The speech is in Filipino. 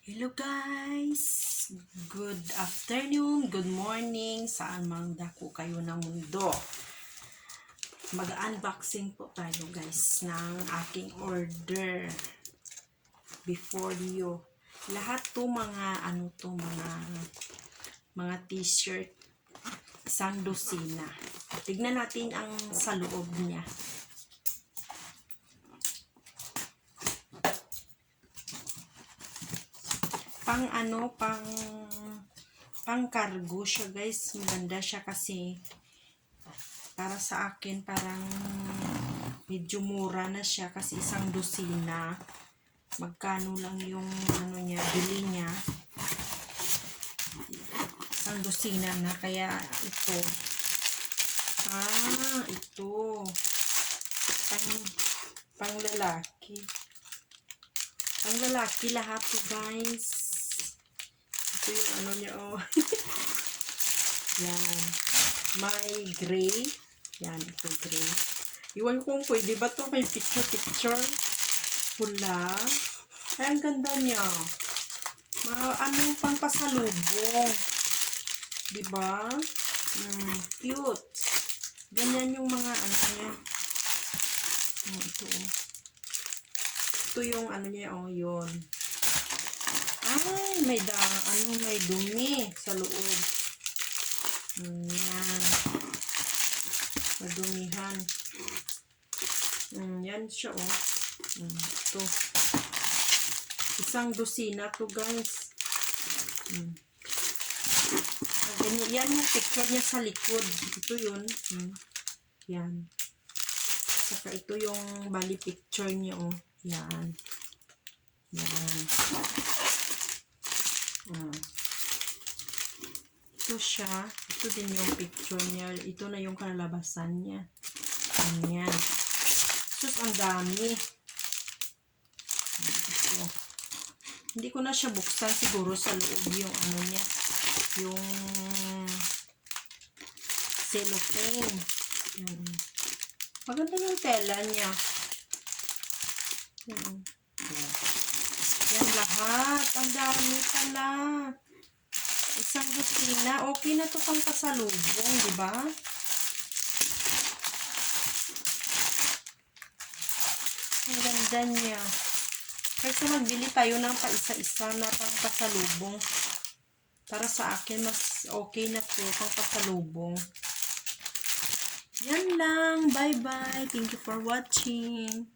Hello guys! Good afternoon, good morning, saan mang dako kayo ng mundo. Mag-unboxing po tayo guys ng aking order before you. Lahat to mga mga t-shirt, isang dosina. Tignan natin ang sa loob niya. Pang cargo siya guys. Maganda siya kasi para sa akin parang medyo mura na siya kasi isang dosina. Magkano lang yung niya, bili niya. Isang dosina na kaya ito. Ito. Pang lalaki. Pang lalaki lahat to guys. Ito yung niya, oh. Yan. May gray. Yan, ito gray. Iwan ko kung pwede ba ito. May picture. Pula. Ay, ang ganda niya. Pang pasalubong. Diba? Cute. Ganyan yung mga niya. Ito, oh. Ito yung niya, oh, yun. Ay, may dumi sa loob. Yan. Madumihan. Yan siya, oh. Ito. Isang dosina to, guys. Yan yung picture niya sa likod. Ito yun. Yan. Saka ito yung bali picture niya, oh. Yan. Yan. Ito siya. Ito din yung picture niya. Ito na yung kalalabasan niya. Ayan. Sus, ang dami. Ito. Hindi ko na siya buksan. Siguro sa loob yung niya. Yung cellophane. Ayan. Maganda yung tela niya. Yan lahat. Ang dami pala. Isang dosina. Okay na to pang pasalubong, di ba? Ang ganda niya. Kasi magbili tayo ng paisa-isa na pang pasalubong. Para sa akin, mas okay na to pang pasalubong. Yan lang. Bye-bye. Thank you for watching.